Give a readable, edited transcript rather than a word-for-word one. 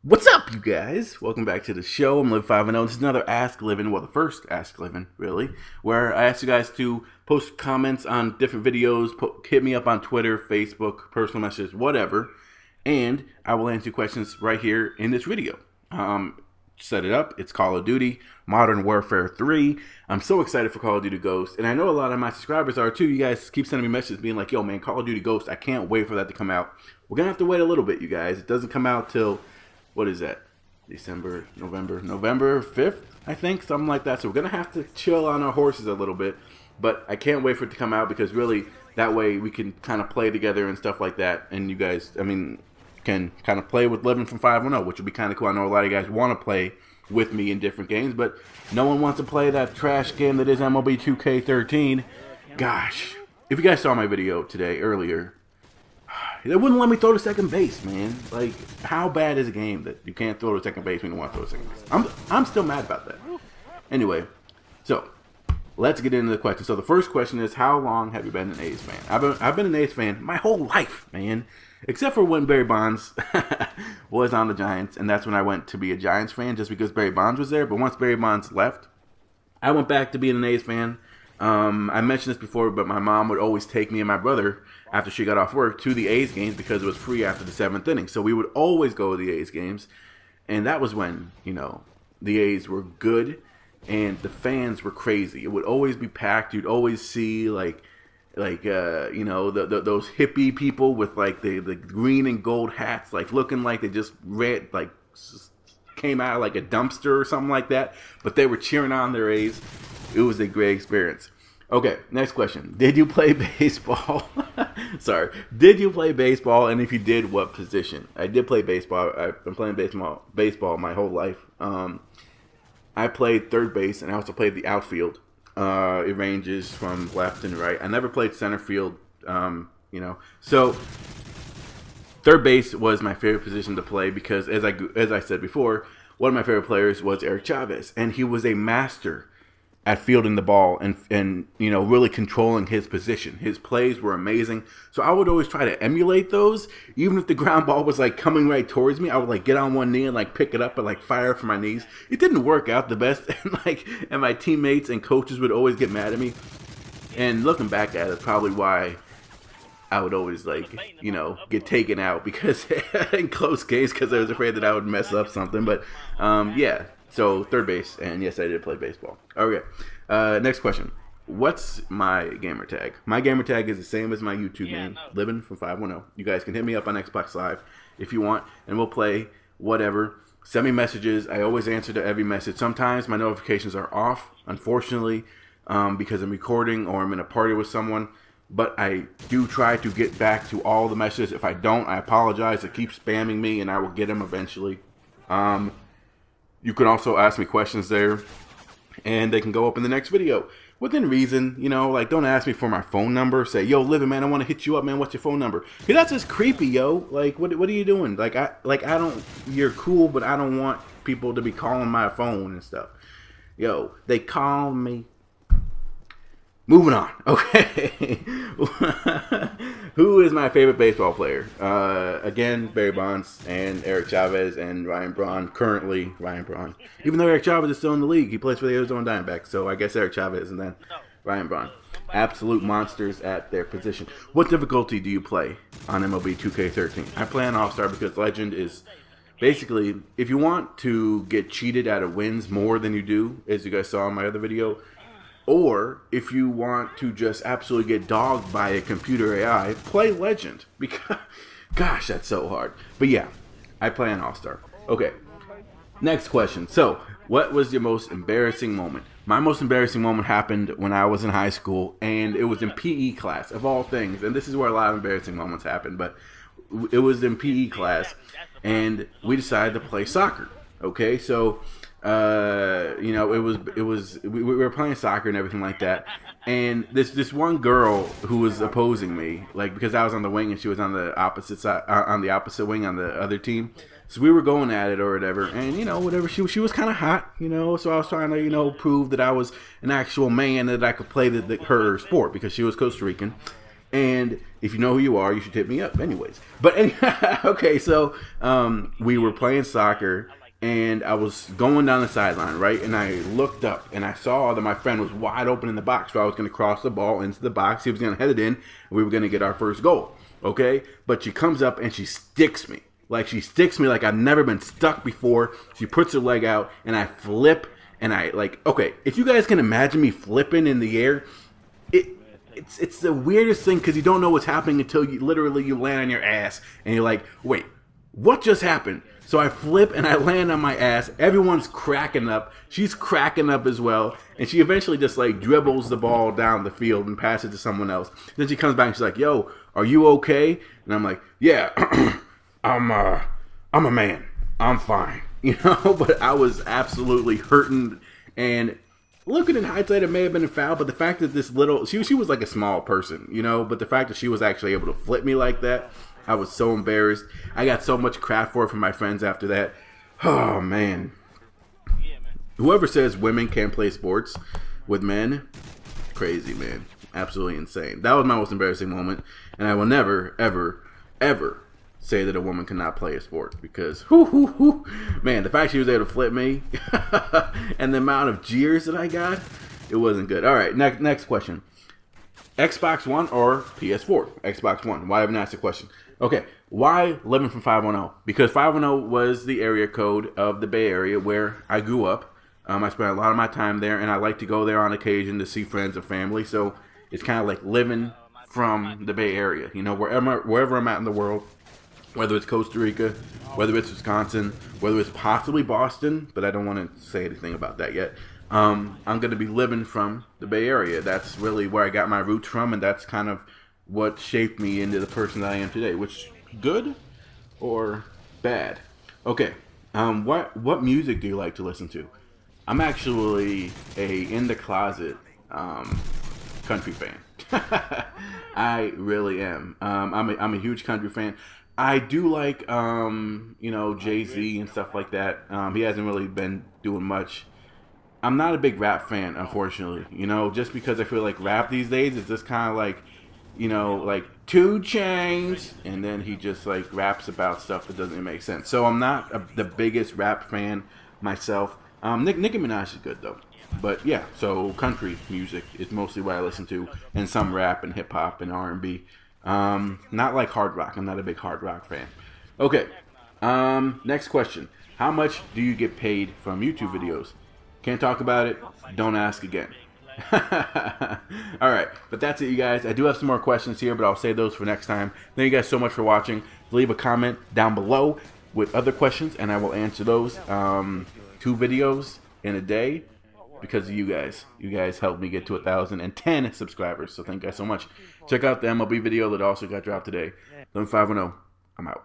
What's up, you guys? Welcome back to the show. I'm Liv510. This is another Ask Livin', well, the first Ask Livin', really, where I ask you guys to post comments on different videos, hit me up on Twitter, Facebook, personal messages, whatever, and I will answer questions right here in this video. Set it up. It's Call of Duty Modern Warfare 3. I'm so excited for Call of Duty Ghost, and I know a lot of my subscribers are too. You guys keep sending me messages being like, yo, man, Call of Duty Ghost, I can't wait for that to come out. We're going to have to wait a little bit, you guys. It doesn't come out till... what is that? November 5th, I think, something like that. So we're going to have to chill on our horses a little bit. But I can't wait for it to come out because really, that way we can kind of play together and stuff like that. And you guys, can kind of play with Living from 510, which would be kind of cool. I know a lot of you guys want to play with me in different games, but no one wants to play that trash game that is MLB 2K13. Gosh, if you guys saw my video today, earlier, they wouldn't let me throw to second base, man. Like, how bad is a game that you can't throw to second base when you want to throw to second base? I'm still mad about that. Anyway, so let's get into the question. So the first question is, how long have you been an A's fan? I've been an A's fan my whole life, man. Except for when Barry Bonds was on the Giants, and that's when I went to be a Giants fan, just because Barry Bonds was there. But once Barry Bonds left, I went back to being an A's fan. I mentioned this before, but my mom would always take me and my brother, after she got off work, to the A's games because it was free after the 7th inning. So we would always go to the A's games, and that was when, the A's were good, and the fans were crazy. It would always be packed. You'd always see, those hippie people with, the green and gold hats, looking like they just came out of, a dumpster or something like that, but they were cheering on their A's. It was a great experience. Okay, next question. Did you play baseball? Sorry. Did you play baseball? And if you did, what position? I did play baseball. I've been playing baseball my whole life. I played third base, and I also played the outfield. It ranges from left and right. I never played center field, So, third base was my favorite position to play because, as I said before, one of my favorite players was Eric Chavez, and he was a master at fielding the ball and really controlling his position. His plays were amazing. So I would always try to emulate those. Even if the ground ball was coming right towards me, I would get on one knee and pick it up and fire from my knees. It didn't work out the best, and my teammates and coaches would always get mad at me. And looking back at it, probably why I would always get taken out because in close games because I was afraid that I would mess up something. But yeah. So, third base, and yes, I did play baseball. Okay, next question. What's my gamer tag? My gamer tag is the same as my YouTube name, Livin' from 510. You guys can hit me up on Xbox Live if you want, and we'll play whatever. Send me messages. I always answer to every message. Sometimes my notifications are off, unfortunately, because I'm recording or I'm in a party with someone. But I do try to get back to all the messages. If I don't, I apologize. They keep spamming me, and I will get them eventually. You can also ask me questions there, and they can go up in the next video. Within reason, don't ask me for my phone number. Say, yo, Livin', man, I want to hit you up, man. What's your phone number? Because that's just creepy, yo. What are you doing? I don't, you're cool, but I don't want people to be calling my phone and stuff. Yo, they call me. Moving on. Okay. Who is my favorite baseball player? Again, Barry Bonds and Eric Chavez and Ryan Braun. Currently, Ryan Braun. Even though Eric Chavez is still in the league, he plays for the Arizona Diamondbacks. So I guess Eric Chavez and then Ryan Braun. Absolute monsters at their position. What difficulty do you play on MLB 2K13? I play on All-Star because Legend is basically, if you want to get cheated out of wins more than you do, as you guys saw in my other video, or if you want to just absolutely get dogged by a computer AI, play Legend. Because, gosh, that's so hard. But yeah, I play on All-Star. Okay, next question. So, what was your most embarrassing moment? My most embarrassing moment happened when I was in high school, and it was in PE class, of all things. And this is where a lot of embarrassing moments happen, but it was in PE class, and we decided to play soccer. Okay, so... we were playing soccer and everything like that, and this one girl who was opposing me, because I was on the wing and she was on the opposite side, on the opposite wing on the other team, so we were going at it or whatever, and whatever, she was kind of hot, so I was trying to prove that I was an actual man, that I could play her sport because she was Costa Rican. And, If you know who you are, you should hit me up anyways. But okay, so we were playing soccer, and I was going down the sideline, right? And I looked up, and I saw that my friend was wide open in the box. So I was going to cross the ball into the box. He was going to head it in, and we were going to get our first goal, okay? But she comes up, and she sticks me. Like, she sticks me like I've never been stuck before. She puts her leg out, and I flip, and I, like, okay, if you guys can imagine me flipping in the air, it's the weirdest thing because you don't know what's happening until you land on your ass, and you're like, wait, what just happened? So I flip and I land on my ass. Everyone's cracking up. She's cracking up as well. And she eventually just like dribbles the ball down the field and passes it to someone else. Then she comes back and she's like, yo, are you okay? And I'm like, yeah, I'm a man. I'm fine. You know, but I was absolutely hurting. And looking in hindsight, it may have been a foul, but the fact that this little, she was like a small person, you know, but the fact that she was actually able to flip me like that, I was so embarrassed. I got so much crap for it from my friends after that. Oh, man. Whoever says women can't play sports with men, crazy, man. Absolutely insane. That was my most embarrassing moment. And I will never, ever, ever say that a woman cannot play a sport. Because, man, the fact she was able to flip me and the amount of jeers that I got, it wasn't good. All right, next question. Xbox One or PS4? Xbox One. Why haven't I asked the question? Okay, why living from 510? Because 510 was the area code of the Bay Area where I grew up. I spent a lot of my time there, and I like to go there on occasion to see friends and family. So it's kind of like living from the Bay Area. You know, wherever I'm at in the world, whether it's Costa Rica, whether it's Wisconsin, whether it's possibly Boston, but I don't want to say anything about that yet. I'm going to be living from the Bay Area. That's really where I got my roots from, and that's kind of what shaped me into the person that I am today. Which, good or bad? Okay, what music do you like to listen to? I'm actually a in the closet country fan. I really am. I'm a huge country fan. I do like Jay-Z and stuff like that. He hasn't really been doing much. I'm not a big rap fan, unfortunately. You know, just because I feel like rap these days is just kind of like, like 2 Chainz, and then he just like raps about stuff that doesn't make sense. So I'm not the biggest rap fan myself. Nicki Minaj is good though. But yeah, so country music is mostly what I listen to, and some rap and hip hop and R&B. Not like hard rock. I'm not a big hard rock fan. Okay. Next question. How much do you get paid from YouTube videos? Can't talk about it. Don't ask again. All right, but that's it, you guys. I do have some more questions here, but I'll save those for next time. Thank you guys so much for watching. Leave a comment down below with other questions, and I will answer those. 2 videos in a day because of you guys. You guys helped me get to 1,010 subscribers, so thank you guys so much. Check out the MLB video that also got dropped today. 510. I'm out.